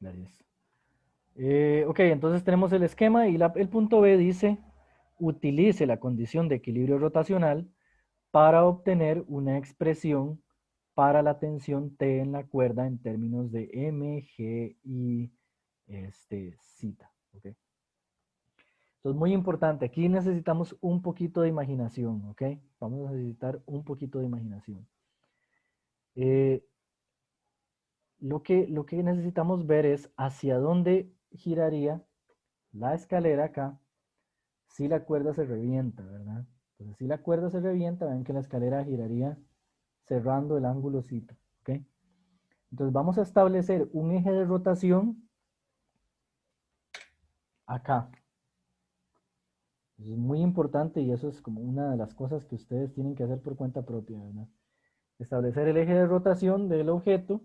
Gracias. Ok, entonces tenemos el esquema y el punto B dice, utilice la condición de equilibrio rotacional para obtener una expresión para la tensión T en la cuerda en términos de M, G y zeta. ¿Ok? Entonces, muy importante, aquí necesitamos un poquito de imaginación, ¿ok? Vamos a necesitar un poquito de imaginación. Eh, lo que necesitamos ver es hacia dónde giraría la escalera acá si la cuerda se revienta, ¿verdad? Entonces, si la cuerda se revienta, ven que la escalera giraría cerrando el ángulo cita, ¿ok? Entonces, vamos a establecer un eje de rotación acá. Eso es muy importante y eso es como una de las cosas que ustedes tienen que hacer por cuenta propia, ¿verdad? Establecer el eje de rotación del objeto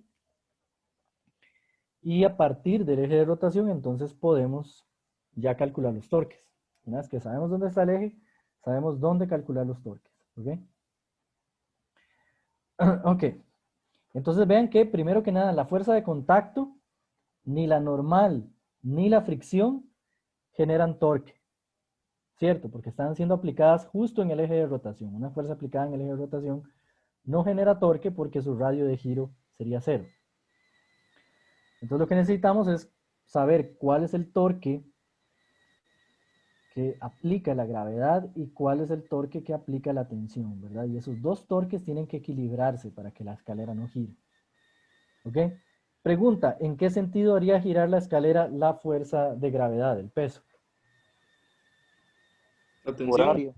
y a partir del eje de rotación entonces podemos ya calcular los torques. Una vez que sabemos dónde está el eje, sabemos dónde calcular los torques. ¿Ok? Ok. Entonces vean que primero que nada la fuerza de contacto, ni la normal ni la fricción generan torque. ¿Cierto? Porque están siendo aplicadas justo en el eje de rotación. Una fuerza aplicada en el eje de rotación no genera torque porque su radio de giro sería cero. Entonces lo que necesitamos es saber cuál es el torque que aplica la gravedad y cuál es el torque que aplica la tensión, ¿verdad? Y esos dos torques tienen que equilibrarse para que la escalera no gire. ¿Ok? Pregunta, ¿en qué sentido haría girar la escalera la fuerza de gravedad, el peso? Atención. Horario.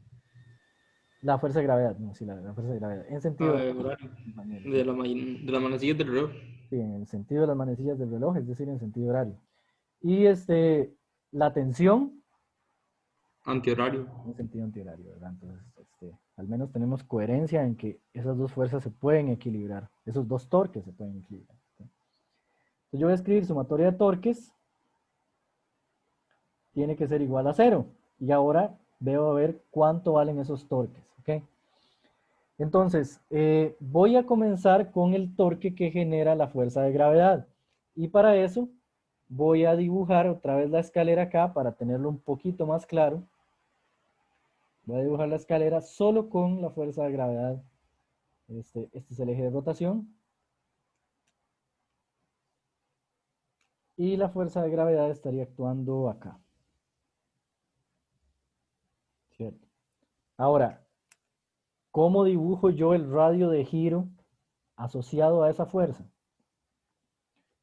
La fuerza de gravedad, no, sí, la fuerza de gravedad. En sentido Horario. horario, sí. De las manecillas del reloj. Sí, en el sentido de las manecillas del reloj, es decir, en sentido horario. Y la tensión Antihorario. en sentido antihorario, ¿verdad? Entonces, al menos tenemos coherencia en que esas dos fuerzas se pueden equilibrar, esos dos torques se pueden equilibrar. ¿Sí? Entonces yo voy a escribir sumatoria de torques, tiene que ser igual a cero. Y ahora debo ver cuánto valen esos torques, ¿ok? Entonces, voy a comenzar con el torque que genera la fuerza de gravedad. Y para eso voy a dibujar otra vez la escalera acá para tenerlo un poquito más claro. Voy a dibujar la escalera solo con la fuerza de gravedad. Este es el eje de rotación. Y la fuerza de gravedad estaría actuando acá. ¿Cierto? Ahora, ¿cómo dibujo yo el radio de giro asociado a esa fuerza?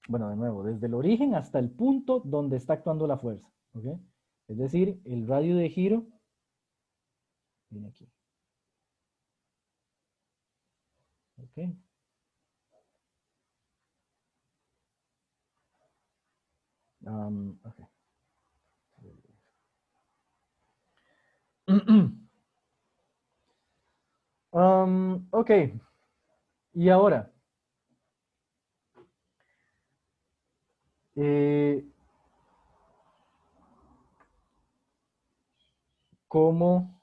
Bueno, de nuevo, desde el origen hasta el punto donde está actuando la fuerza. ¿Ok? Es decir, el radio de giro viene aquí. ¿Ok? Ok. Ok. Y ahora, eh, ¿cómo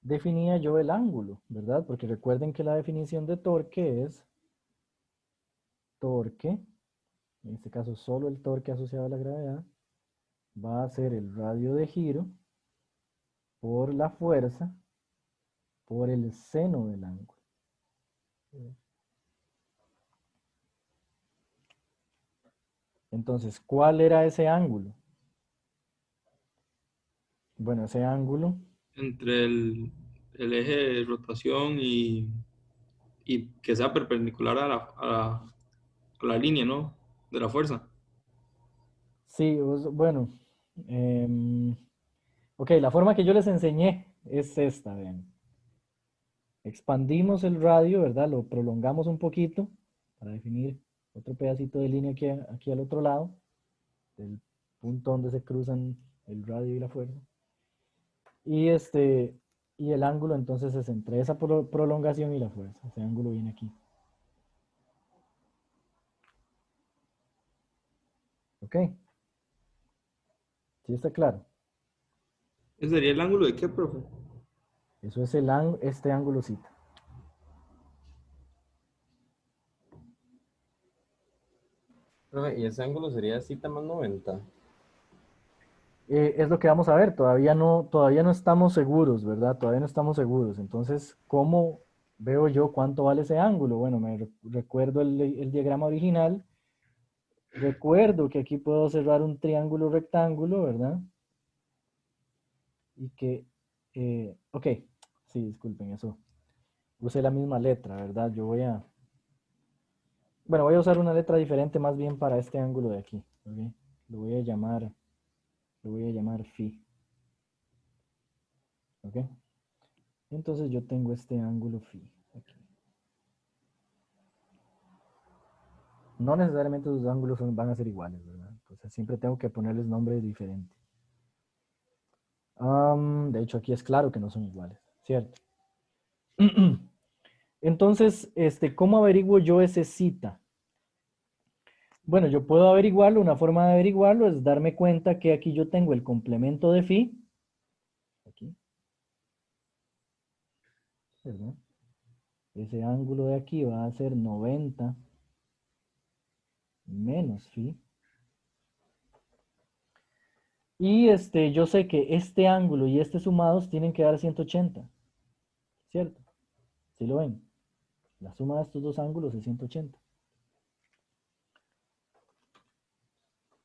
definía yo el ángulo? ¿Verdad? Porque recuerden que la definición de torque es torque, en este caso solo el torque asociado a la gravedad, va a ser el radio de giro por la fuerza por el seno del ángulo. Entonces, ¿cuál era ese ángulo? Bueno, ese ángulo, Entre el eje de rotación y que sea perpendicular a la línea, ¿no? De la fuerza. sí, bueno, ok, la forma que yo les enseñé es esta, vean. Expandimos el radio, ¿verdad? Lo prolongamos un poquito para definir otro pedacito de línea aquí al otro lado, del punto donde se cruzan el radio y la fuerza. Y y el ángulo entonces es entre esa prolongación y la fuerza. Ese ángulo viene aquí. ¿Ok? ¿Sí está claro? ¿Ese sería el ángulo de qué, profe? Eso es este ángulo cita. Profe, y ese ángulo sería cita más 90. Es lo que vamos a ver, todavía no estamos seguros, ¿verdad? Todavía no estamos seguros. Entonces, ¿cómo veo yo cuánto vale ese ángulo? Bueno, recuerdo el diagrama original, recuerdo que aquí puedo cerrar un triángulo rectángulo, ¿verdad? Y que, ok, sí, disculpen eso. Usé la misma letra, ¿verdad? Bueno, voy a usar una letra diferente más bien para este ángulo de aquí, ¿ok? Lo voy a llamar, lo voy a llamar phi, ¿ok? Entonces yo tengo este ángulo phi aquí. No necesariamente los ángulos van a ser iguales, ¿verdad? Entonces siempre tengo que ponerles nombres diferentes. De hecho, aquí es claro que no son iguales, ¿cierto? Entonces, ¿cómo averiguo yo ese cita? Bueno, yo puedo averiguarlo, una forma de averiguarlo es darme cuenta que aquí yo tengo el complemento de phi, aquí, ¿verdad? Ese ángulo de aquí va a ser 90 menos phi. Y yo sé que este ángulo y este sumados tienen que dar 180, ¿cierto? ¿Sí lo ven? La suma de estos dos ángulos es 180.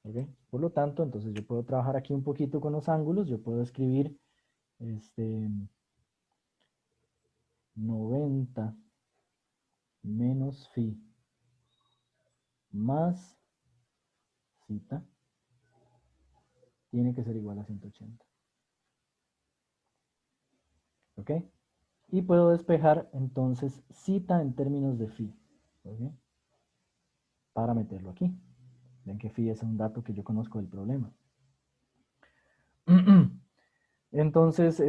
¿Ok? Por lo tanto, entonces yo puedo trabajar aquí un poquito con los ángulos. Yo puedo escribir 90 menos phi más cita tiene que ser igual a 180. ¿Ok? Y puedo despejar entonces cita en términos de phi. ¿Ok? Para meterlo aquí. Ven que phi es un dato que yo conozco del problema. Entonces,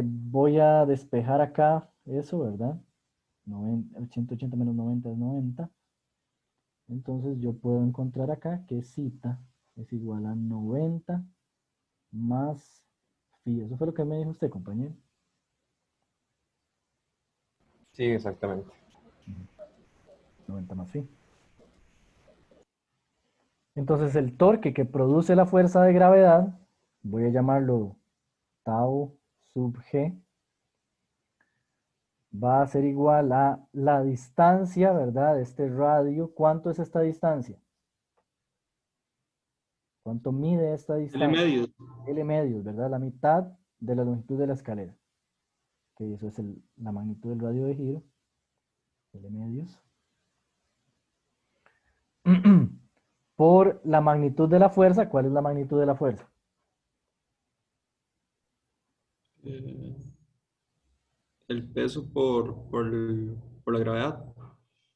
voy a despejar acá eso, ¿verdad? 180 menos 90 es 90. Entonces yo puedo encontrar acá que cita es igual a 90 más phi. Eso fue lo que me dijo usted, compañero. Sí, exactamente. 90 más phi. Entonces el torque que produce la fuerza de gravedad, voy a llamarlo tau sub g, va a ser igual a la distancia, ¿verdad? De este radio. ¿Cuánto es esta distancia? ¿Cuánto mide esta L distancia? medios. L medios, ¿verdad? La mitad de la longitud de la escalera. Que eso es la magnitud del radio de giro. L medios. Por la magnitud de la fuerza. ¿Cuál es la magnitud de la fuerza? eh, el peso por la gravedad.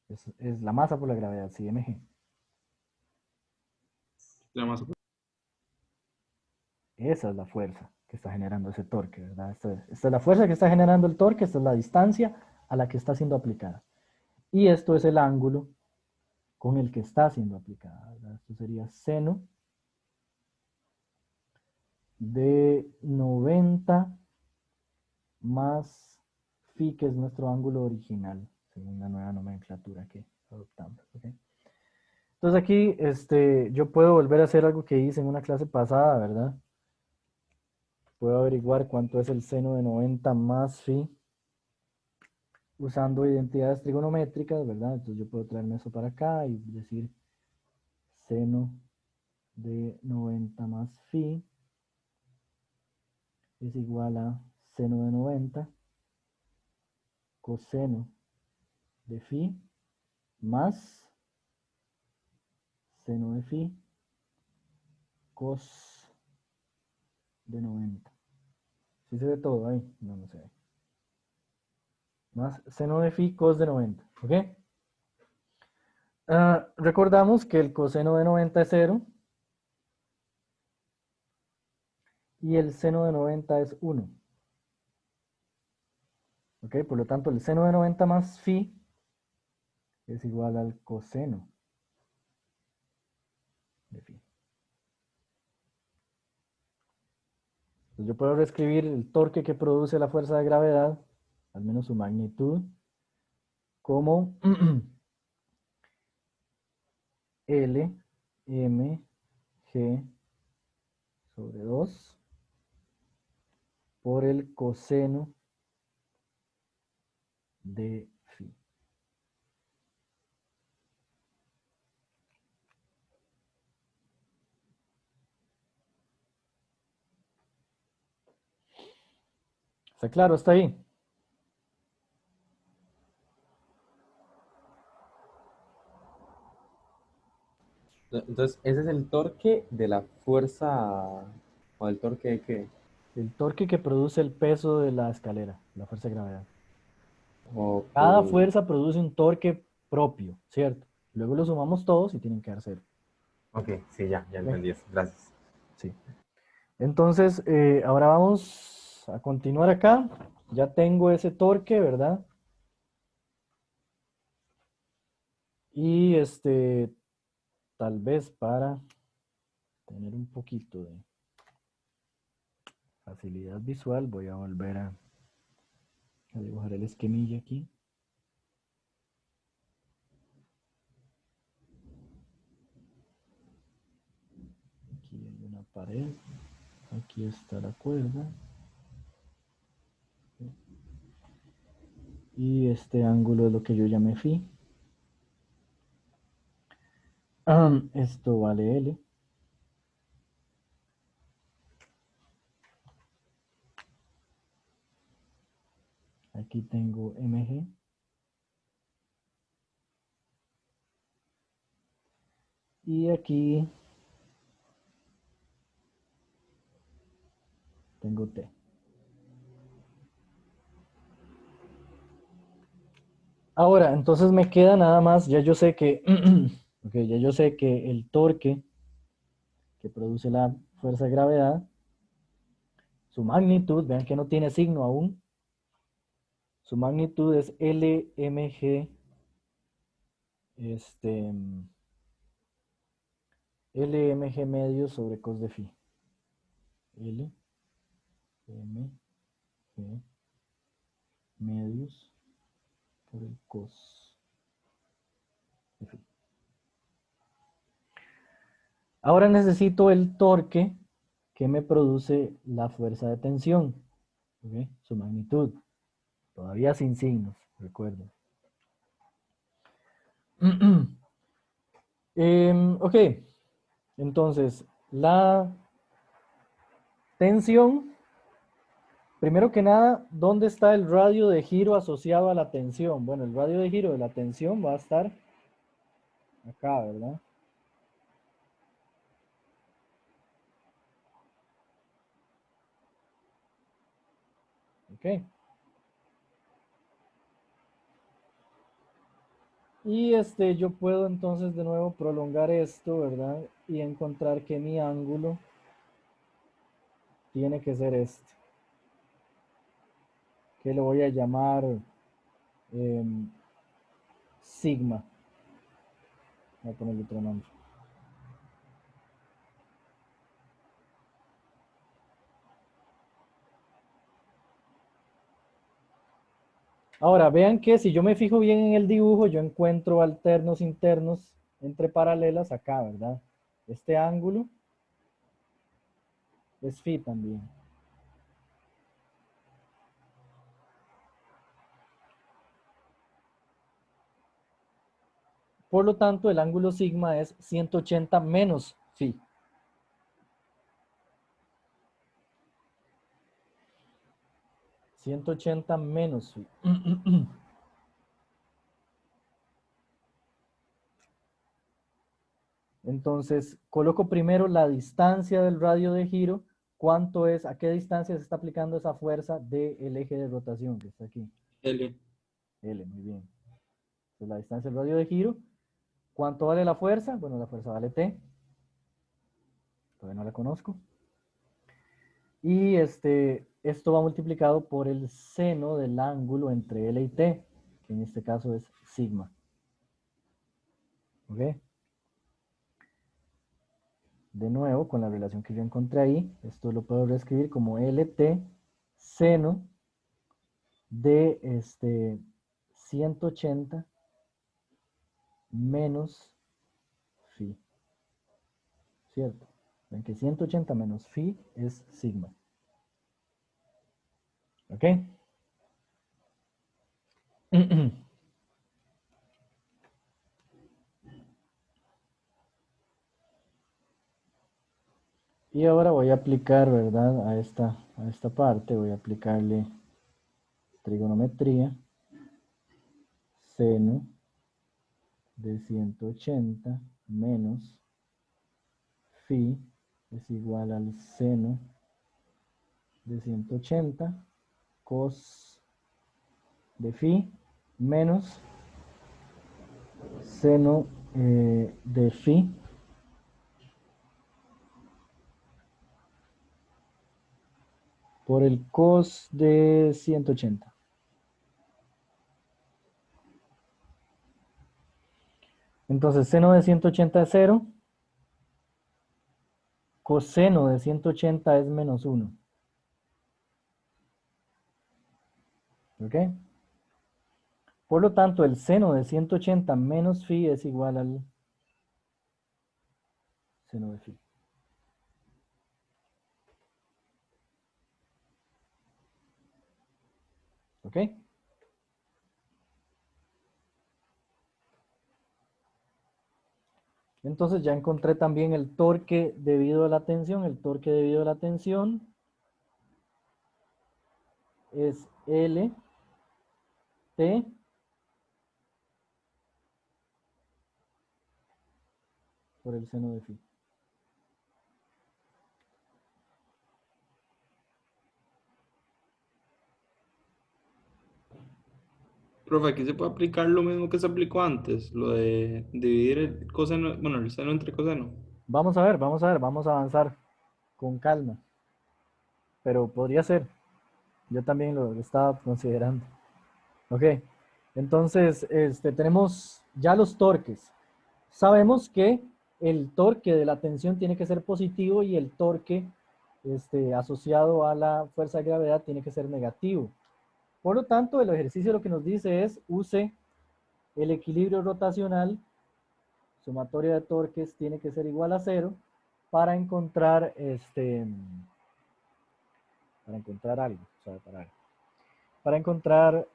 Es la masa por la gravedad, sí, mg. La masa. Esa es la fuerza que está generando ese torque, ¿verdad? Esta es la fuerza que está generando el torque, esta es la distancia a la que está siendo aplicada. Y esto es el ángulo con el que está siendo aplicada, ¿verdad? Esto sería seno de 90 más phi, que es nuestro ángulo original, según la nueva nomenclatura que adoptamos. ¿Okay? Entonces aquí yo puedo volver a hacer algo que hice en una clase pasada, ¿verdad? Puedo averiguar cuánto es el seno de 90 más phi usando identidades trigonométricas, ¿verdad? Entonces yo puedo traerme eso para acá y decir seno de 90 más phi es igual a seno de 90 coseno de phi más seno de phi cos de 90. ¿Sí se ve todo ahí? No, no se ve. Más seno de phi cos de 90. ¿Ok? Recordamos que el coseno de 90 es 0 y el seno de 90 es 1. ¿Ok? Por lo tanto, el seno de 90 más phi es igual al coseno de phi. Entonces yo puedo reescribir el torque que produce la fuerza de gravedad, al menos su magnitud, como L mg sobre 2 por el coseno de phi. ¿Está claro? ¿Está ahí? Entonces, ese es el torque de la fuerza, o el torque de qué. El torque que produce el peso de la escalera, la fuerza de gravedad. Ok, Cada fuerza produce un torque propio, ¿cierto? Luego lo sumamos todos y tienen que dar cero. ok, sí, ya ¿Ok? entendí eso. Gracias. Sí. Entonces, ahora vamos a continuar acá. Ya tengo ese torque, ¿verdad? Y tal vez para tener un poquito de facilidad visual, voy a volver a dibujar el esquemilla aquí. Aquí hay una pared. Aquí está la cuerda. Y este ángulo es lo que yo llamé phi. Esto vale L. Aquí tengo mg. Y aquí tengo T. Ahora, entonces me queda nada más, ya yo sé que, ya yo sé que el torque que produce la fuerza de gravedad, su magnitud, vean que no tiene signo aún, su magnitud es LmG, LmG medio sobre cos de phi. LmG medios por el cos de phi. Ahora necesito el torque que me produce la fuerza de tensión, ¿ok? Su magnitud, todavía sin signos, recuerden. Ok, entonces la tensión, primero que nada, ¿dónde está el radio de giro asociado a la tensión? Bueno, el radio de giro de la tensión va a estar acá, ¿verdad? Ok. Y yo puedo entonces de nuevo prolongar esto, ¿verdad? Y encontrar que mi ángulo tiene que ser este, que lo voy a llamar sigma. Voy a ponerle otro nombre. Ahora, vean que si yo me fijo bien en el dibujo, yo encuentro alternos internos entre paralelas acá, ¿verdad? Este ángulo es phi también. Por lo tanto, el ángulo sigma es 180 menos phi. ...180 menos phi. Entonces, coloco primero la distancia del radio de giro. ¿Cuánto es? ¿A qué distancia se está aplicando esa fuerza del eje de rotación que está aquí? L. L, muy bien. Entonces, la distancia del radio de giro. ¿Cuánto vale la fuerza? Bueno, la fuerza vale T. Todavía no la conozco. Y esto va multiplicado por el seno del ángulo entre L y T, que en este caso es sigma. ¿Ok? De nuevo, con la relación que yo encontré ahí, esto lo puedo reescribir como LT seno de 180 menos phi. ¿cierto? Ven que 180 menos phi es sigma. ¿Ok? Y ahora voy a aplicar, ¿verdad? A esta parte voy a aplicarle trigonometría. Seno de 180 menos phi es igual al seno de 180 cos de phi menos seno de phi por el cos de 180. Entonces, seno de 180 es 0, coseno de 180 es menos 1. ¿Ok? Por lo tanto, el seno de 180 menos phi es igual al seno de phi. ¿Ok? Entonces ya encontré también el torque debido a la tensión. El torque debido a la tensión es L T por el seno de phi. Profe, aquí se puede aplicar lo mismo que se aplicó antes, lo de dividir el coseno, bueno, el seno entre coseno. Vamos a ver, vamos a avanzar con calma. Pero podría ser. Yo también lo estaba considerando. Ok. Entonces, tenemos ya los torques. Sabemos que el torque de la tensión tiene que ser positivo y el torque asociado a la fuerza de gravedad tiene que ser negativo. Por lo tanto, el ejercicio lo que nos dice es use el equilibrio rotacional, sumatoria de torques tiene que ser igual a 0 para encontrar algo, o sea, para encontrar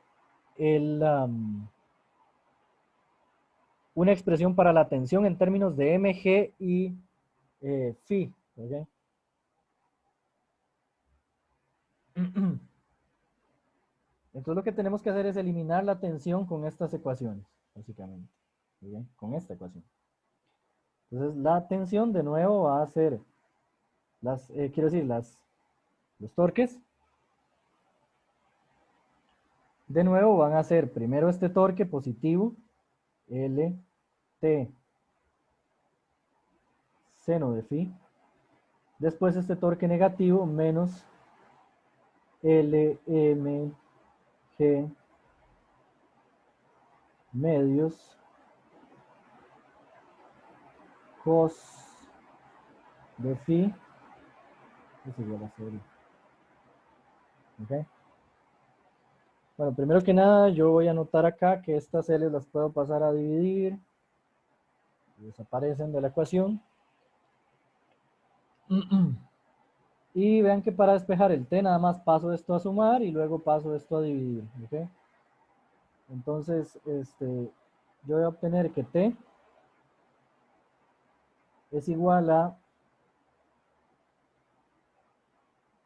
una expresión para la tensión en términos de mg y phi. ¿Okay? Entonces lo que tenemos que hacer es eliminar la tensión con estas ecuaciones, básicamente. ¿Okay? Con esta ecuación. Entonces la tensión de nuevo va a ser los torques. De nuevo van a ser primero este torque positivo, L, T, seno de phi. Después este torque negativo menos L, M, G, medios, cos de phi es igual a 0. ¿Okay? Bueno, primero que nada yo voy a anotar acá que estas L las puedo pasar a dividir. Desaparecen de la ecuación. Y vean que para despejar el t nada más paso esto a sumar y luego paso esto a dividir. ¿Okay? Entonces, yo voy a obtener que t es igual a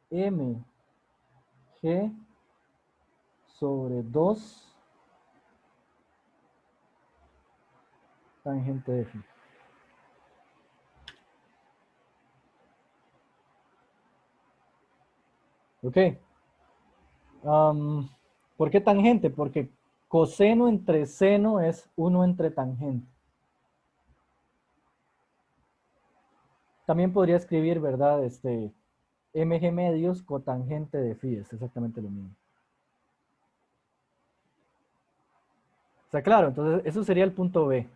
mg sobre 2 tangente de phi. ¿Ok? ¿Por qué tangente? Porque coseno entre seno es 1 entre tangente. También podría escribir, ¿verdad? mg medios cotangente de phi, es exactamente lo mismo. O sea, claro, entonces eso sería el punto B.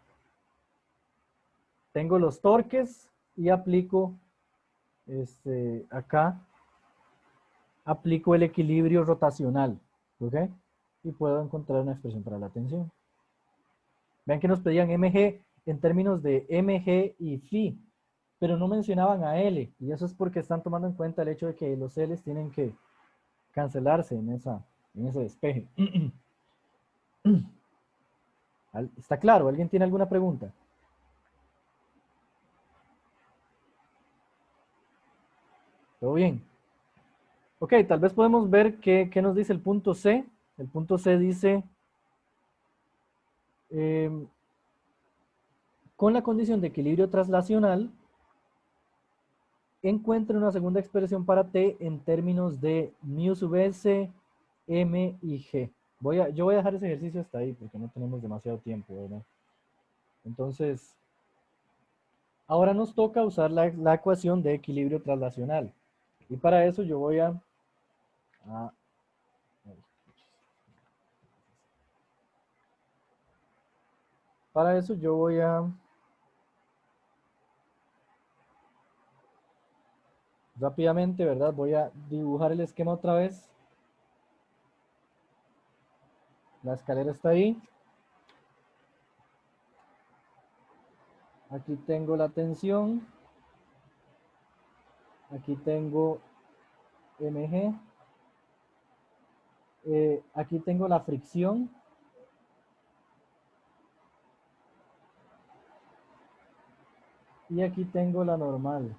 Tengo los torques y aplico, acá, aplico el equilibrio rotacional, ¿ok? Y puedo encontrar una expresión para la tensión. Vean que nos pedían mg en términos de mg y phi, pero no mencionaban a L, y eso es porque están tomando en cuenta el hecho de que los L's tienen que cancelarse en ese despeje. ¿Está claro? ¿Alguien tiene alguna pregunta? ¿Todo bien? Ok, tal vez podemos ver qué nos dice el punto C. El punto C dice, con la condición de equilibrio traslacional, encuentre una segunda expresión para T en términos de mu sub S, M y G. Yo voy a dejar ese ejercicio hasta ahí porque no tenemos demasiado tiempo, ¿verdad? Entonces, ahora nos toca usar la ecuación de equilibrio traslacional. Y para eso yo voy a para eso yo voy a rápidamente, ¿verdad? Voy a dibujar el esquema otra vez. La escalera está ahí. Aquí tengo la tensión. Aquí tengo mg. Aquí tengo la fricción. Y aquí tengo la normal.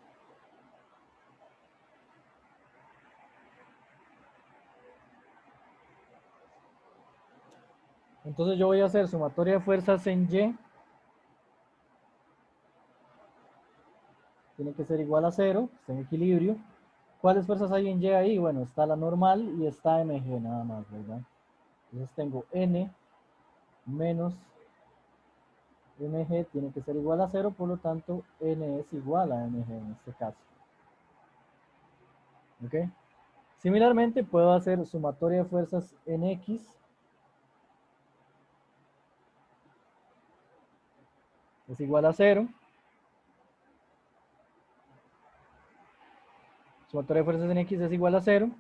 Entonces yo voy a hacer sumatoria de fuerzas en Y. Tiene que ser igual a 0, está en equilibrio. ¿Cuáles fuerzas hay en Y ahí? Bueno, está la normal y está mg nada más, ¿verdad? Entonces tengo n menos mg tiene que ser igual a 0, por lo tanto n es igual a mg en este caso. ¿Ok? Similarmente puedo hacer sumatoria de fuerzas en x. Es igual a 0. Sumatoria de fuerzas en x es igual a 0.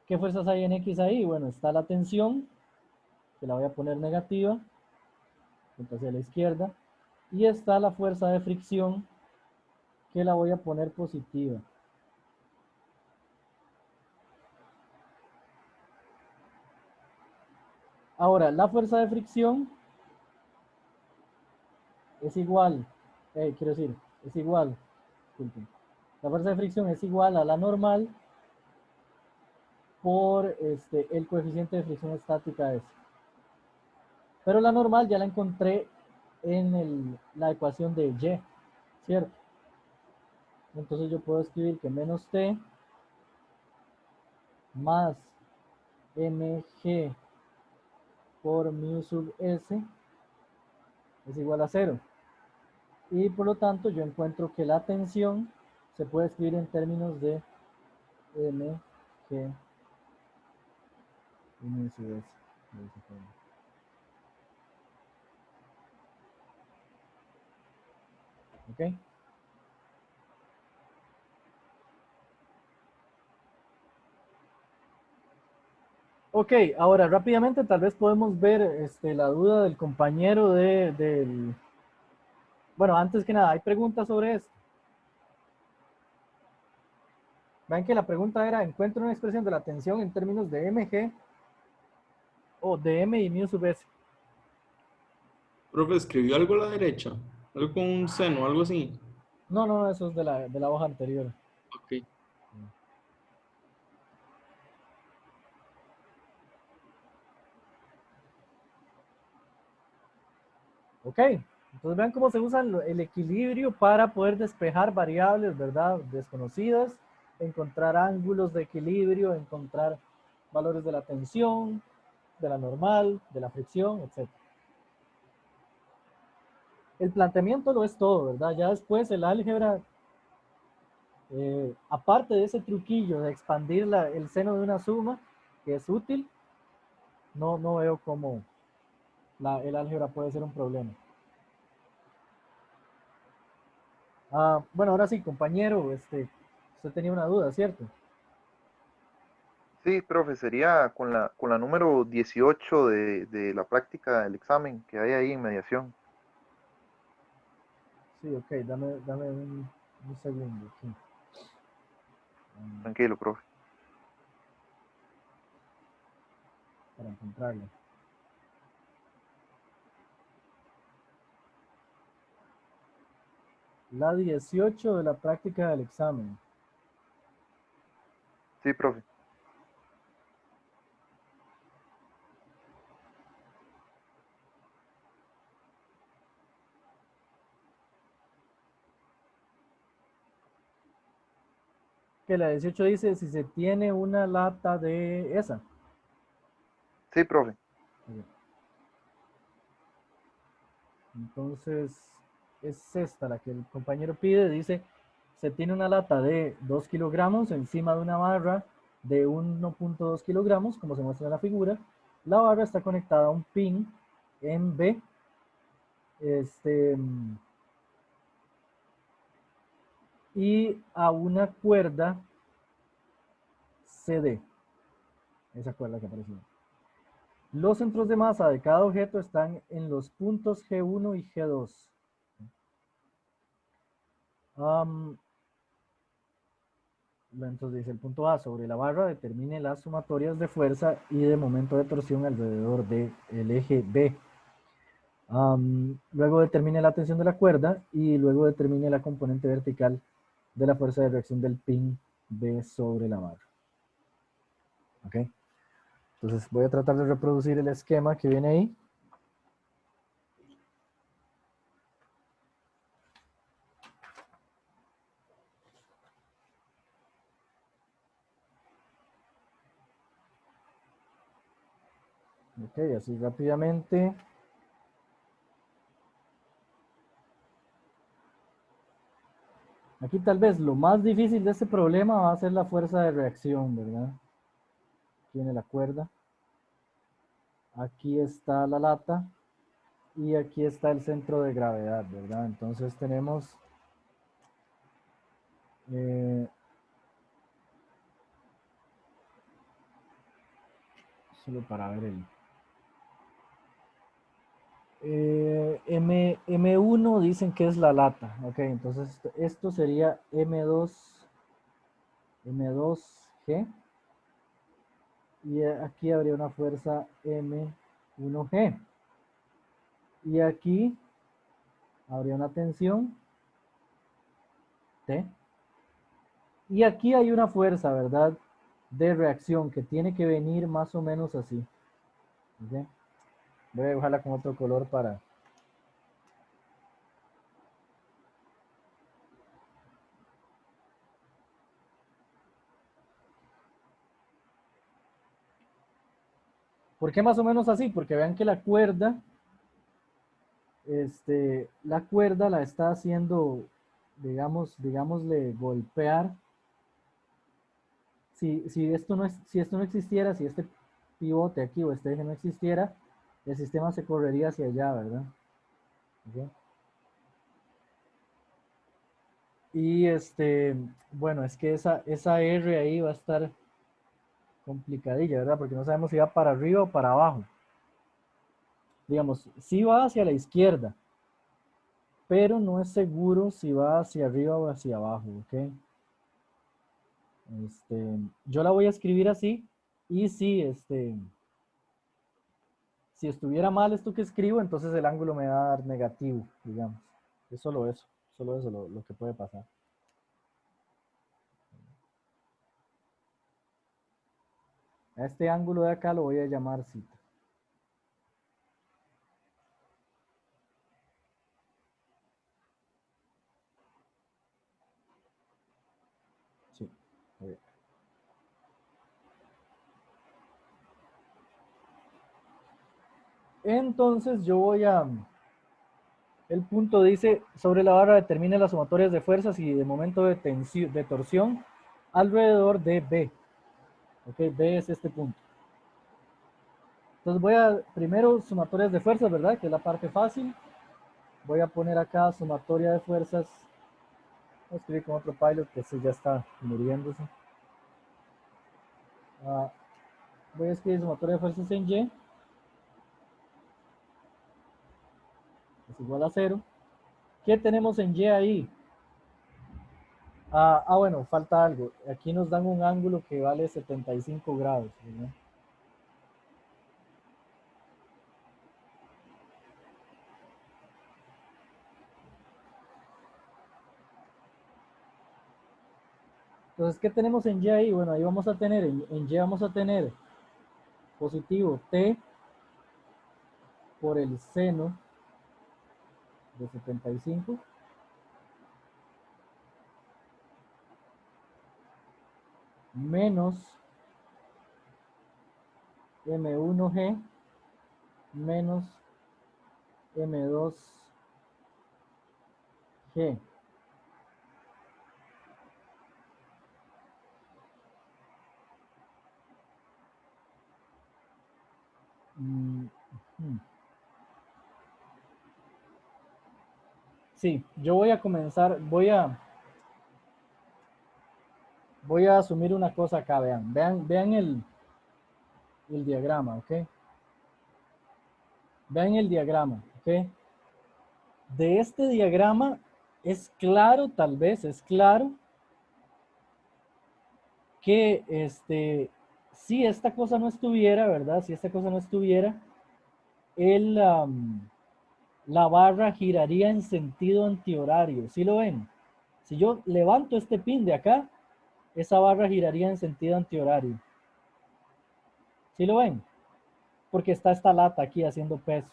¿Qué fuerzas hay en x ahí? Bueno, está la tensión, que la voy a poner negativa, hacia la izquierda. Y está la fuerza de fricción, que la voy a poner positiva. Ahora, la fuerza de fricción es igual, quiero decir, es igual, disculpen. La fuerza de fricción es igual a la normal por el coeficiente de fricción estática S. Pero la normal ya la encontré en la ecuación de Y, ¿cierto? Entonces yo puedo escribir que menos T más mg por mu sub S es igual a 0. Y por lo tanto yo encuentro que la tensión se puede escribir en términos de mg y mu sub S. ¿Ok? Ok, ahora rápidamente tal vez podemos ver la duda del compañero del... Bueno, antes que nada, ¿hay preguntas sobre esto? Vean que la pregunta era, encuentro una expresión de la tensión en términos de mg o de m y mu sub s. Profe, escribió algo a la derecha, algo con un seno, algo así. No, no, eso es de la hoja anterior. Ok. Ok, entonces vean cómo se usa el equilibrio para poder despejar variables, ¿verdad? Desconocidas, encontrar ángulos de equilibrio, encontrar valores de la tensión, de la normal, de la fricción, etc. El planteamiento lo es todo, ¿verdad? Ya después el álgebra, aparte de ese truquillo de expandir el seno de una suma, que es útil, no veo cómo el álgebra puede ser un problema. Bueno, ahora sí, compañero, usted tenía una duda, ¿cierto? Sí, profe, sería con la número 18 de la práctica del examen que hay ahí en mediación. Sí, ok, dame un segundo aquí. Tranquilo, profe. Para encontrarlo. La 18 de la práctica del examen. Sí, profe. Que la 18 dice si se tiene una lata de esa. Sí, profe. Ok. Entonces, es esta la que el compañero pide. Dice, se tiene una lata de 2 kilogramos encima de una barra de 1.2 kilogramos, como se muestra en la figura. La barra está conectada a un pin en B. Y a una cuerda CD. Esa cuerda que apareció. Los centros de masa de cada objeto están en los puntos G1 y G2. Entonces dice el punto A, sobre la barra determine las sumatorias de fuerza y de momento de torsión alrededor del eje B. Luego determine la tensión de la cuerda y luego determine la componente vertical de la fuerza de reacción del pin B sobre la barra. ¿Ok? Entonces voy a tratar de reproducir el esquema que viene ahí. Ok, así rápidamente. Aquí tal vez lo más difícil de este problema va a ser la fuerza de reacción, ¿verdad? Tiene la cuerda. Aquí está la lata. Y aquí está el centro de gravedad, ¿verdad? Entonces tenemos solo para ver el M1 dicen que es la lata, ok, entonces esto sería M2G y aquí habría una fuerza M1G y aquí habría una tensión T y aquí hay una fuerza, ¿verdad? De reacción que tiene que venir más o menos así, ¿ok? Voy a dibujarla con otro color para... ¿Por qué más o menos así? Porque vean que la cuerda la está haciendo, digámosle, golpear. Si esto no existiera, si este pivote aquí o este eje no existiera, el sistema se correría hacia allá, ¿verdad? ¿Ok? Y bueno, es que esa R ahí va a estar complicadilla, ¿verdad? Porque no sabemos si va para arriba o para abajo. Digamos, si va hacia la izquierda, pero no es seguro si va hacia arriba o hacia abajo, ¿ok? Yo la voy a escribir así y si estuviera mal esto que escribo, entonces el ángulo me va a dar negativo, digamos. Es solo eso lo que puede pasar. A este ángulo de acá lo voy a llamar cita. Sí, muy bien. Entonces yo voy a... El punto dice, sobre la barra determine las sumatorias de fuerzas y de momento de tensión, de torsión alrededor de B. Ok, B es este punto. Entonces voy a, primero, sumatorias de fuerzas, ¿verdad? Que es la parte fácil. Voy a poner acá sumatoria de fuerzas. Voy a escribir con otro pilot que ese ya está muriéndose. Voy a escribir sumatoria de fuerzas en Y. Es igual a 0. ¿Qué tenemos en Y ahí? Bueno, falta algo. Aquí nos dan un ángulo que vale 75 grados, ¿verdad? Entonces, ¿qué tenemos en Y ahí? Bueno, ahí vamos a tener, en Y vamos a tener positivo T por el seno de 75 menos M1G menos M2G. Sí, yo voy a comenzar, voy a asumir una cosa acá, vean el diagrama, ¿ok? Vean el diagrama, ¿ok? De este diagrama es claro, tal vez es claro, que si esta cosa no estuviera, ¿verdad? Si esta cosa no estuviera, la barra giraría en sentido antihorario. ¿Sí lo ven? Si yo levanto este pin de acá, esa barra giraría en sentido antihorario. ¿Sí lo ven? Porque está esta lata aquí haciendo peso.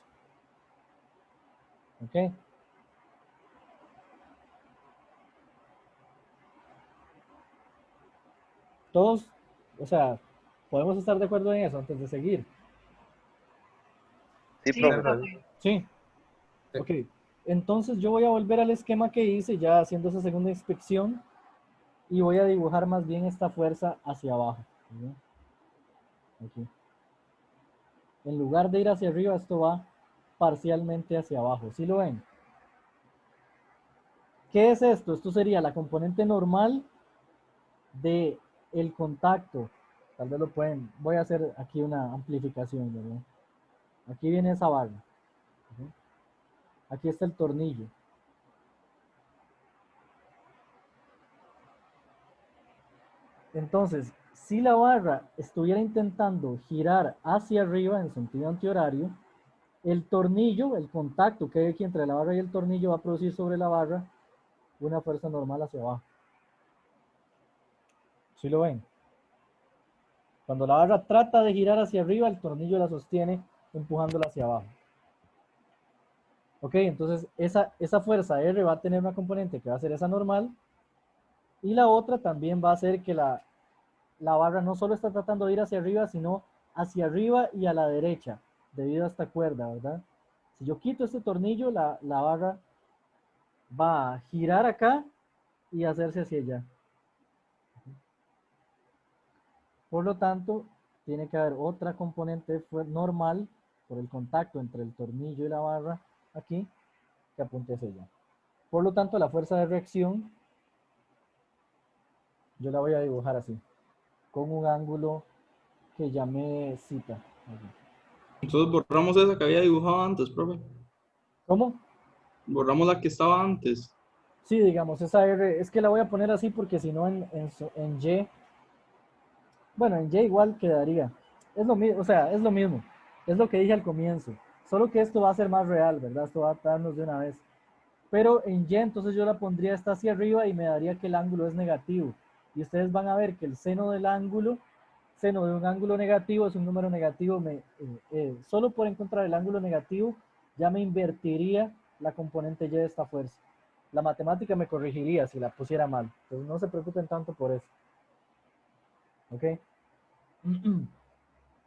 ¿Ok? Todos, o sea, podemos estar de acuerdo en eso antes de seguir. Sí, Sí, profe. profe. Sí. Sí. Ok. Entonces yo voy a volver al esquema que hice ya haciendo esa segunda inspección y voy a dibujar más bien esta fuerza hacia abajo. ¿Sí? Aquí. En lugar de ir hacia arriba, esto va parcialmente hacia abajo. ¿Sí lo ven? ¿Qué es esto? Esto sería la componente normal de el contacto. Tal vez lo pueden, voy a hacer aquí una amplificación, ¿verdad? Aquí viene esa barra. ¿Sí? Aquí está el tornillo. Entonces, si la barra estuviera intentando girar hacia arriba en sentido antihorario, el tornillo, el contacto que hay aquí entre la barra y el tornillo va a producir sobre la barra una fuerza normal hacia abajo. ¿Sí lo ven? Cuando la barra trata de girar hacia arriba, el tornillo la sostiene empujándola hacia abajo. Ok, entonces esa fuerza R va a tener una componente que va a ser esa normal y la otra también va a ser que la barra no solo está tratando de ir hacia arriba, sino hacia arriba y a la derecha, debido a esta cuerda, ¿verdad? Si yo quito este tornillo, la barra va a girar acá y hacerse hacia allá. Por lo tanto, tiene que haber otra componente normal por el contacto entre el tornillo y la barra aquí que apunte hacia allá. Por lo tanto, la fuerza de reacción yo la voy a dibujar así, con un ángulo que llamé cita. Entonces borramos esa que había dibujado antes, profe. ¿Cómo? Borramos la que estaba antes. Sí, digamos, esa R, es que la voy a poner así porque si no en Y, bueno, en Y igual quedaría. Es lo mismo, o sea, es lo mismo. Es lo que dije al comienzo. Solo que esto va a ser más real, ¿verdad? Esto va a darnos de una vez. Pero en Y entonces yo la pondría esta hacia arriba y me daría que el ángulo es negativo. Y ustedes van a ver que el seno del ángulo, seno de un ángulo negativo es un número negativo. Solo por encontrar el ángulo negativo ya me invertiría la componente Y de esta fuerza. La matemática me corregiría si la pusiera mal. Entonces no se preocupen tanto por eso. ¿Ok?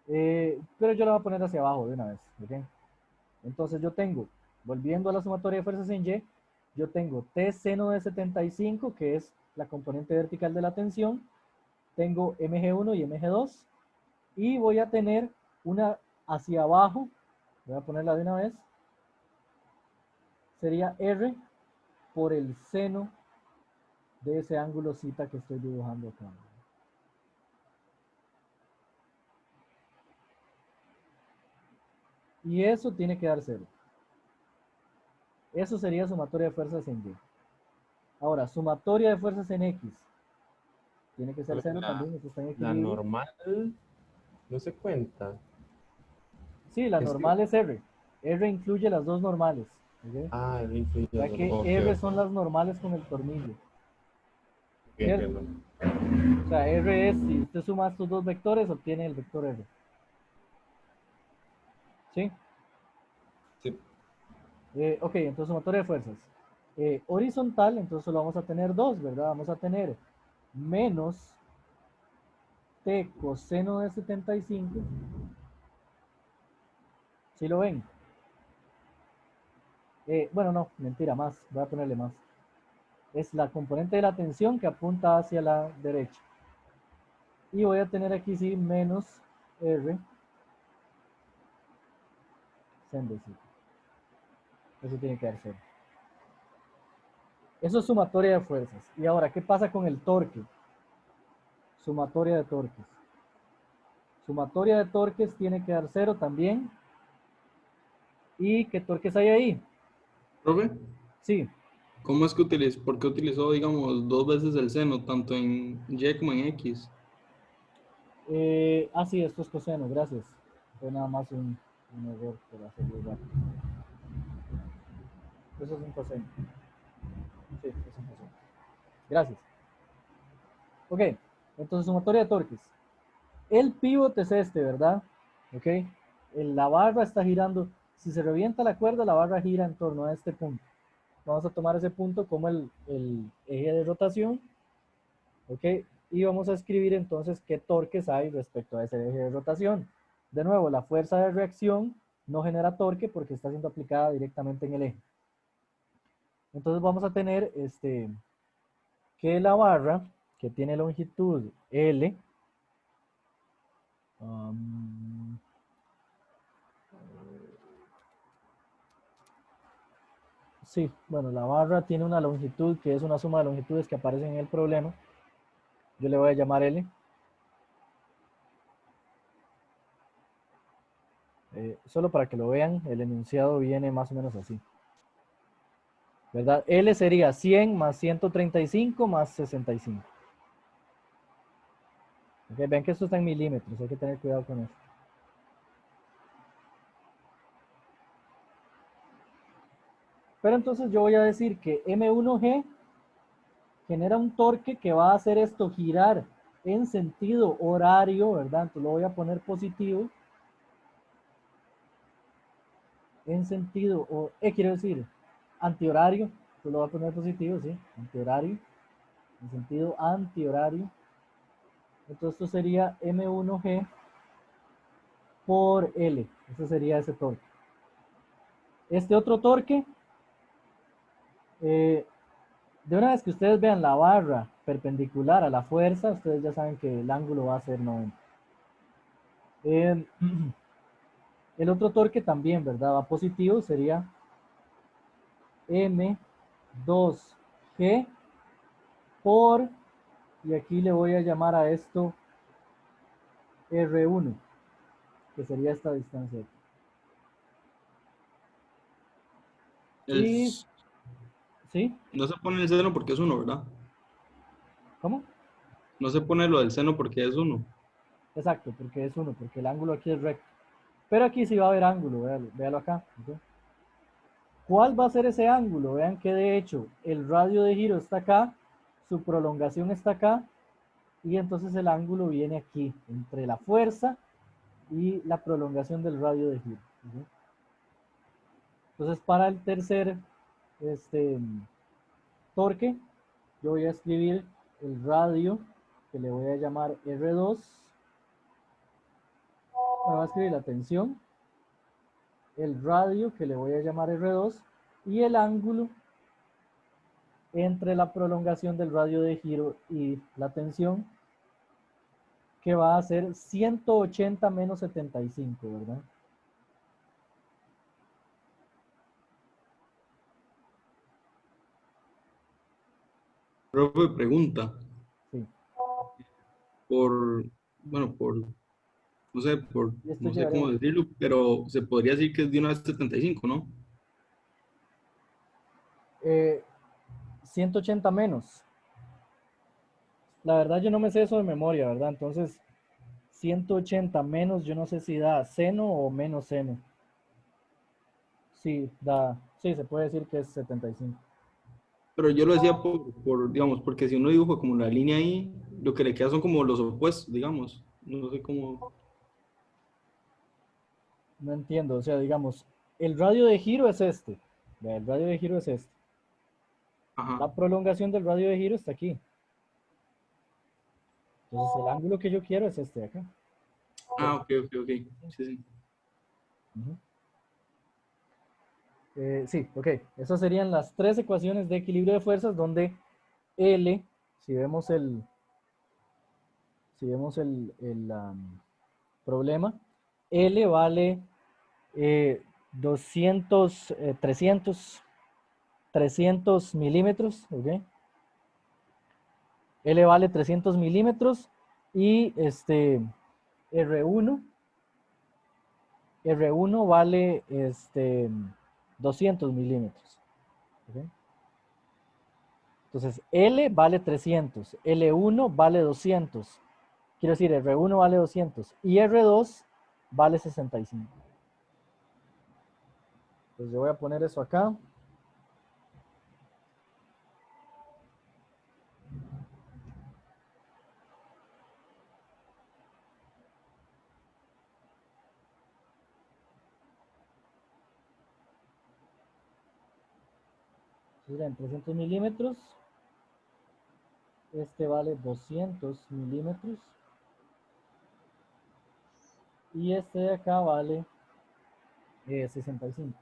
Pero yo la voy a poner hacia abajo de una vez. ¿Ok? Entonces yo tengo, volviendo a la sumatoria de fuerzas en Y, yo tengo T seno de 75, que es la componente vertical de la tensión. Tengo mg1 y mg2. Y voy a tener una hacia abajo, voy a ponerla de una vez, sería R por el seno de ese ángulo cita que estoy dibujando acá. Y eso tiene que dar cero. Eso sería sumatoria de fuerzas en Y. Ahora, sumatoria de fuerzas en X. Tiene que ser 0 también, eso está en La equilibrio. normal no se cuenta. Sí, la Es que- normal es R. R incluye las dos normales. ¿Ok? Ah, el influye. Ya que Ok, R ok, son las normales con el tornillo. ¿Cierto? entiendo. O sea, R es, si usted suma estos dos vectores, obtiene el vector R. ¿Sí? Sí. Ok, entonces sumatoria de fuerzas. Horizontal, entonces solo vamos a tener dos, ¿verdad? Vamos a tener menos T coseno de 75. ¿Sí lo ven? Bueno, no, mentira, más. Voy a ponerle más. Es la componente de la tensión que apunta hacia la derecha. Y voy a tener aquí sí menos R sen de sigma. Eso tiene que dar 0. Eso es sumatoria de fuerzas. Y ahora, ¿qué pasa con el torque? Sumatoria de torques. Sumatoria de torques tiene que dar 0 también. ¿Y qué torques hay ahí? Profe, Sí, ¿cómo es que por qué utilizó, digamos, dos veces el seno, tanto en Y como en X? sí, esto es coseno, gracias. Fue nada más un error por hacerlo rápido. Eso es un coseno. Sí, es un coseno. Gracias. Ok, entonces sumatoria de torques. El pivote es este, ¿verdad? Ok, la barra está girando. Si se revienta la cuerda, la barra gira en torno a este punto. Vamos a tomar ese punto como el eje de rotación. Ok, y vamos a escribir entonces qué torques hay respecto a ese eje de rotación. De nuevo, la fuerza de reacción no genera torque porque está siendo aplicada directamente en el eje. Entonces vamos a tener que la barra, que tiene longitud L, sí, bueno, la barra tiene una longitud que es una suma de longitudes que aparecen en el problema. Yo le voy a llamar L. Solo para que lo vean, el enunciado viene más o menos así. ¿Verdad? L sería 100 más 135 más 65. Okay, ven que esto está en milímetros, hay que tener cuidado con esto. Pero entonces yo voy a decir que M1G genera un torque que va a hacer esto girar en sentido horario, ¿verdad? Entonces lo voy a poner positivo. En sentido, quiero decir, antihorario, entonces lo voy a poner positivo, ¿sí? Antihorario, en sentido antihorario. Entonces esto sería M1G por L. Ese sería ese torque. Este otro torque, de una vez que ustedes vean la barra perpendicular a la fuerza, ustedes ya saben que el ángulo va a ser 90. El otro torque también, ¿verdad? Va positivo, sería M2G por, y aquí le voy a llamar a esto R1, que sería esta distancia aquí. Y, Es, ¿sí? no se pone el seno porque es uno, ¿verdad? ¿Cómo? No se pone lo del seno porque es uno. Exacto, porque es 1, porque el ángulo aquí es recto. Pero aquí sí va a haber ángulo, véalo acá. ¿Okay? ¿Cuál va a ser ese ángulo? Vean que de hecho el radio de giro está acá, su prolongación está acá, y entonces el ángulo viene aquí, entre la fuerza y la prolongación del radio de giro. ¿Okay? Entonces para el tercer torque, yo voy a escribir el radio, que le voy a llamar R2. Me va a escribir la tensión, el radio, que le voy a llamar R2, y el ángulo entre la prolongación del radio de giro y la tensión, que va a ser 180 menos 75, ¿verdad? Profe, pregunta, Sí. bueno, no sé, Y esto no sé cómo llevaría, decirlo, pero se podría decir que es de una vez 75, ¿no? Eh, 180 menos. La verdad yo no me sé eso de memoria, ¿verdad? Entonces, 180 menos, yo no sé si da seno o menos seno. Sí, sí, se puede decir que es 75. Pero yo lo decía digamos, porque si uno dibuja como la línea ahí, lo que le queda son como los opuestos, digamos. No sé cómo. No entiendo, o sea, digamos, el radio de giro es este. Vea, el radio de giro es este. Ajá. La prolongación del radio de giro está aquí. Entonces, el ángulo que yo quiero es este de acá. Ah, ok, ok, ok. Sí, sí. Ujú. Sí, ok. Esas serían las tres ecuaciones de equilibrio de fuerzas donde L, si vemos el problema, L vale 200, 300 milímetros, ¿ok? L vale 300 milímetros y R1, R1 vale 200 milímetros, ¿ok? Entonces, L vale 300, L1 vale 200, quiero decir, R1 vale 200 y R2 vale 65. Entonces, yo voy a poner eso acá. Miren, 300 milímetros. Este vale 200 milímetros. Y este de acá vale 65.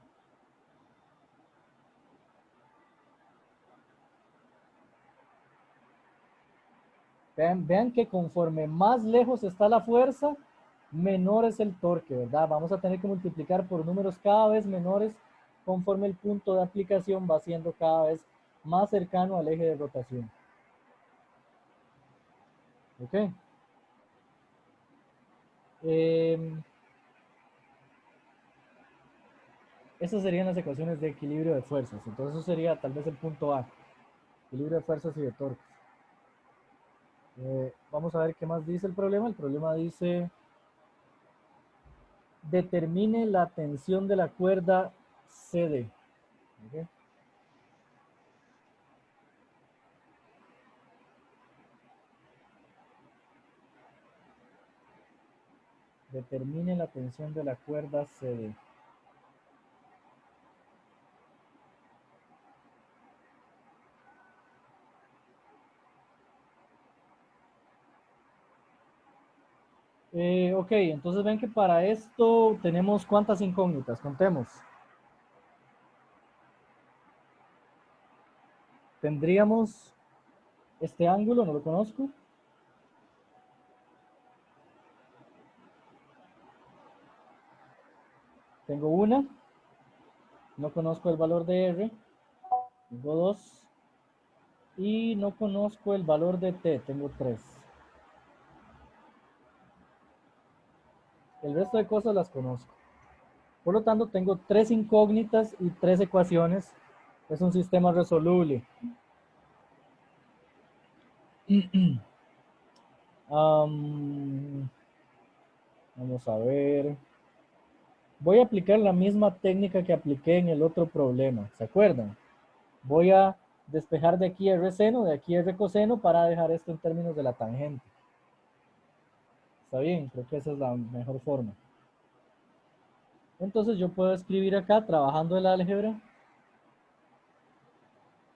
Vean que conforme más lejos está la fuerza, menor es el torque, ¿verdad? Vamos a tener que multiplicar por números cada vez menores conforme el punto de aplicación va siendo cada vez más cercano al eje de rotación. ¿Ok? Esas serían las ecuaciones de equilibrio de fuerzas. Entonces eso sería tal vez el punto A. Equilibrio de fuerzas y de torques. Vamos a ver qué más dice el problema. El problema dice, determine la tensión de la cuerda CD. ¿Okay? Determine la tensión de la cuerda CD. Ok, entonces ven que para esto tenemos cuántas incógnitas, contemos. Tendríamos este ángulo, no lo conozco. Tengo una, no conozco el valor de R. Tengo dos y no conozco el valor de T, tengo tres. El resto de cosas las conozco. Por lo tanto, tengo tres incógnitas y tres ecuaciones. Es un sistema resoluble. Vamos a ver. Voy a aplicar la misma técnica que apliqué en el otro problema. ¿Se acuerdan? Voy a despejar de aquí R seno, de aquí R coseno para dejar esto en términos de la tangente. ¿Está bien? Creo que esa es la mejor forma. Entonces yo puedo escribir acá, trabajando el álgebra,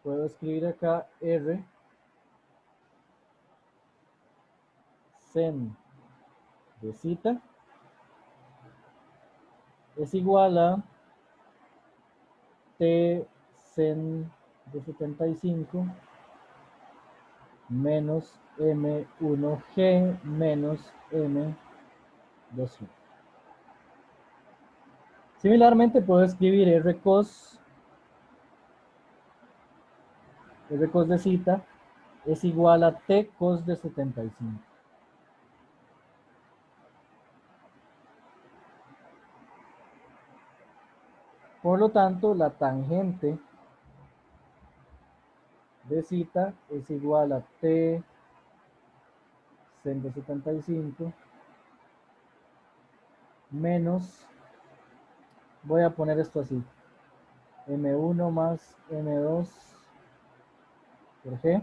puedo escribir acá R sen de cita es igual a T sen de 75 menos M1G menos M2G. Similarmente puedo escribir R cos de cita es igual a T cos de 75. Por lo tanto, la tangente de zeta es igual a T seno de 75 menos, voy a poner esto así, M1 más M2 por G.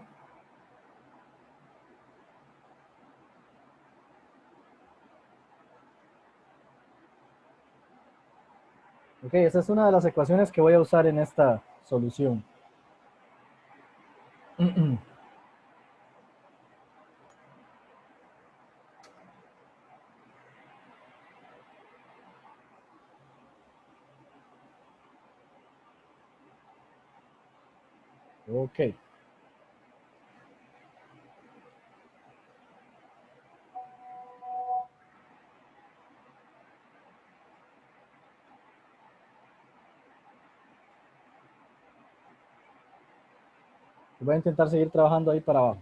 Ok, esa es una de las ecuaciones que voy a usar en esta solución. Ok. Voy a intentar seguir trabajando ahí para abajo.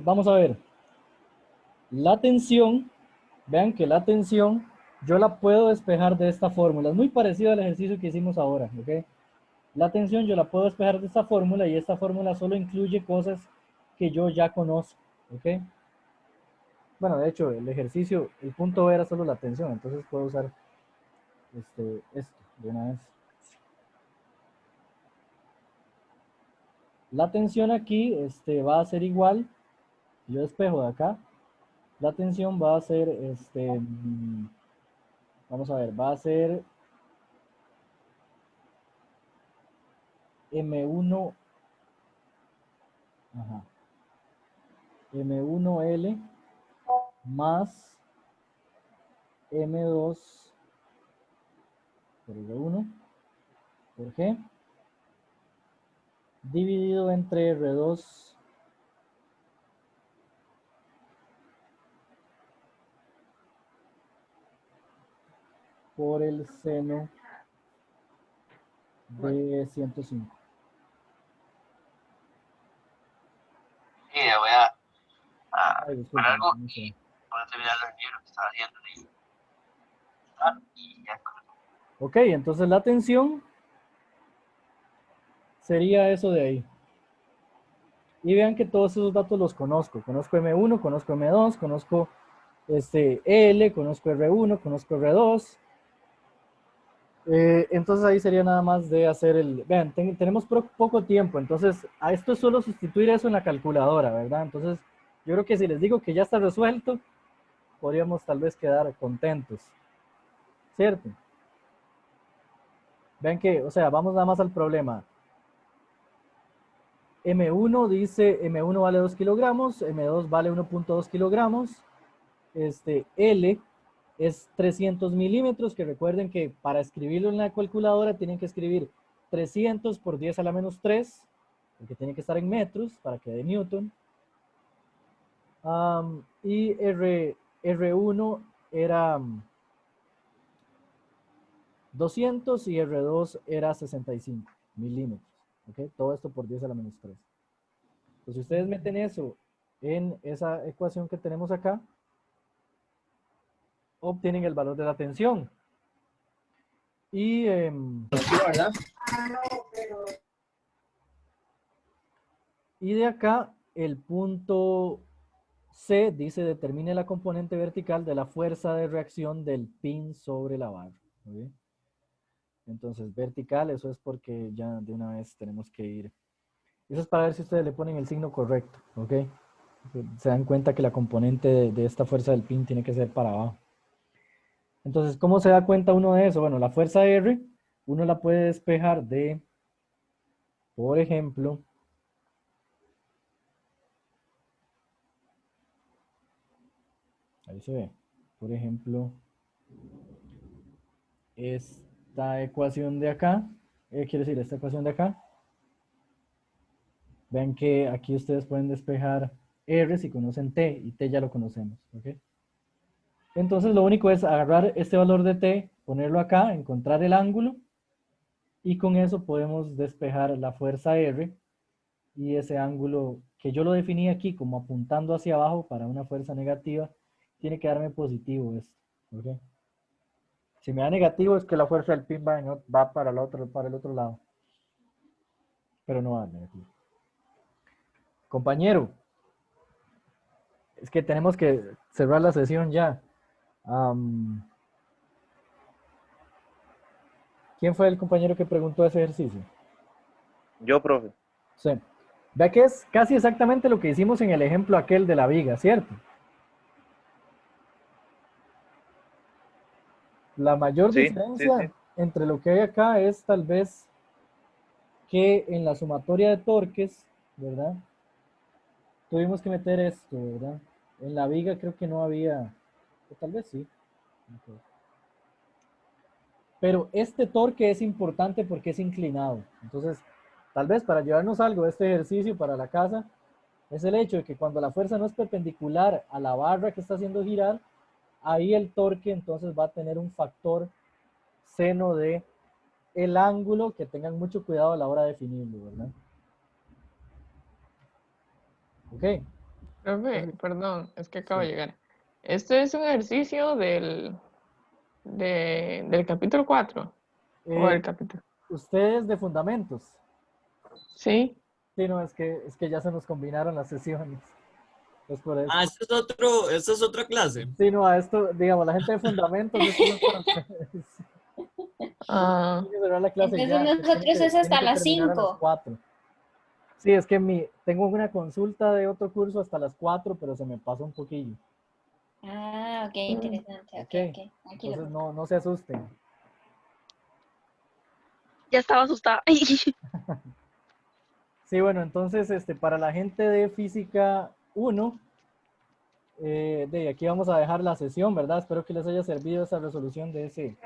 Vamos a ver. La tensión, vean que la tensión yo la puedo despejar de esta fórmula. Es muy parecido al ejercicio que hicimos ahora, ¿ok? La tensión yo la puedo despejar de esta fórmula y esta fórmula solo incluye cosas que yo ya conozco, ¿ok? Bueno, de hecho, el ejercicio, el punto B era solo la tensión, entonces puedo usar esto de una vez. La tensión aquí va a ser igual, si yo despejo de acá, la tensión va a ser, vamos a ver, va a ser M1, ajá, M1L más M2 por R1 por G dividido entre R2 por el seno de 105. Sí, voy a Ay, ver disculpen, algo no sé. y voy a terminar el libro que estaba haciendo y ya. Ok, entonces la tensión sería eso de ahí. Y vean que todos esos datos los conozco. Conozco M1, conozco M2, conozco L, conozco R1, conozco R2. Entonces ahí sería nada más de hacer el... Vean, tenemos poco tiempo, entonces a esto es solo sustituir eso en la calculadora, ¿verdad? Entonces yo creo que si les digo que ya está resuelto, podríamos tal vez quedar contentos. ¿Cierto? Vean que, o sea, vamos nada más al problema. M1 dice, M1 vale 2 kilogramos, M2 vale 1.2 kilogramos, L es 300 milímetros, que recuerden que para escribirlo en la calculadora tienen que escribir 300 por 10 a la menos 3, porque tiene que estar en metros para que dé Newton. Y R1 era 200 y R2 era 65 milímetros. ¿Okay? Todo esto por 10 a la menos 3. Pues si ustedes meten eso en esa ecuación que tenemos acá, obtienen el valor de la tensión. Y, y de acá, el punto C dice determine la componente vertical de la fuerza de reacción del pin sobre la barra. ¿Okay? Entonces, vertical, eso es porque ya de una vez tenemos que ir. Eso es para ver si ustedes le ponen el signo correcto. ¿Ok? Se dan cuenta que la componente de esta fuerza del pin tiene que ser para abajo. Entonces, ¿cómo se da cuenta uno de eso? Bueno, la fuerza R, uno la puede despejar de, por ejemplo, ahí se ve, por ejemplo, esta ecuación de acá, quiere decir, esta ecuación de acá. Ven que aquí ustedes pueden despejar R si conocen T, y T ya lo conocemos, ¿ok? Entonces lo único es agarrar este valor de T, ponerlo acá, encontrar el ángulo, y con eso podemos despejar la fuerza R, y ese ángulo que yo lo definí aquí como apuntando hacia abajo para una fuerza negativa, tiene que darme positivo esto, ¿ok? Si me da negativo es que la fuerza del pin va para el otro lado. pero no va a dar negativo. Compañero, es que tenemos que cerrar la sesión ya. ¿Quién fue el compañero que preguntó ese ejercicio? Yo, profe. Sí. Vea que es casi exactamente lo que hicimos en el ejemplo aquel de la viga, ¿cierto? La mayor Sí, sí, diferencia sí. entre lo que hay acá es tal vez que en la sumatoria de torques, ¿verdad? Tuvimos que meter esto, ¿verdad? En la viga creo que no había, o tal vez sí. Ok. Pero este torque es importante porque es inclinado. Entonces, tal vez para llevarnos algo de este ejercicio para la casa, es el hecho de que cuando la fuerza no es perpendicular a la barra que está haciendo girar, ahí el torque entonces va a tener un factor seno de el ángulo, que tengan mucho cuidado a la hora de definirlo, ¿verdad? Ok. Profe, perdón, es que acabo Sí. de llegar. Este es un ejercicio del capítulo 4 o del capítulo. Ustedes de fundamentos. Sí. Sí, no, es que ya se nos combinaron las sesiones. Es por eso. Ah, esta es otra clase. Sí, no, a esto, digamos, la gente de fundamentos, esto no es para ustedes. Ah, Hay que cerrar la clase Entonces ya. que nosotros es tiene hasta que las terminar a las 5. 4. Sí, es que tengo una consulta de otro curso hasta las 4, pero se me pasó un poquillo. Ah, ok, interesante. Ok. Ok. Tranquilo. Entonces no se asusten. Ya estaba asustada. Sí, bueno, entonces para la gente de física 1, de aquí vamos a dejar la sesión, ¿verdad? Espero que les haya servido esa resolución de ese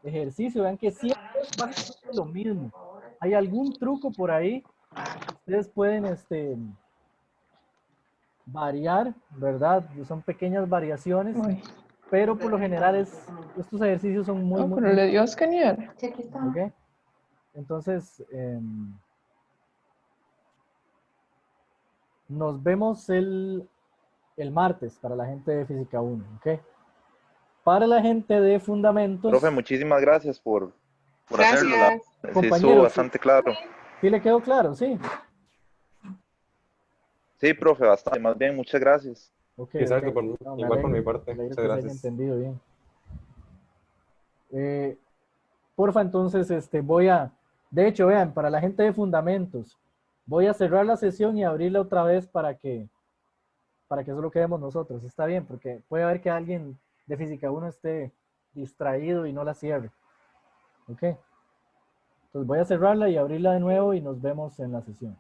ejercicio. Vean que siempre es básicamente lo mismo. ¿Hay algún truco por ahí? Ustedes pueden variar, ¿verdad? Son pequeñas variaciones, uy. pero por lo general estos ejercicios son muy, Oh, muy, pero muy... le dio a escanear. ¿Ok? Entonces, nos vemos el martes para la gente de Física 1, ¿ok? Para la gente de Fundamentos... Profe, muchísimas gracias por hacerlo. Gracias. Sí, estuvo Compañeros, bastante claro. ¿sí le quedó claro? Sí. Sí, profe, bastante. Más bien, muchas gracias. Ok, ok. Exacto, No, me igual por mi alegro. parte. Me alegro Muchas que se haya gracias. entendido bien. Porfa, entonces, voy a... De hecho, vean, para la gente de Fundamentos, voy a cerrar la sesión y abrirla otra vez para que solo quedemos nosotros. Está bien, porque puede haber que alguien de Física 1 esté distraído y no la cierre. Ok. Entonces voy a cerrarla y abrirla de nuevo y nos vemos en la sesión.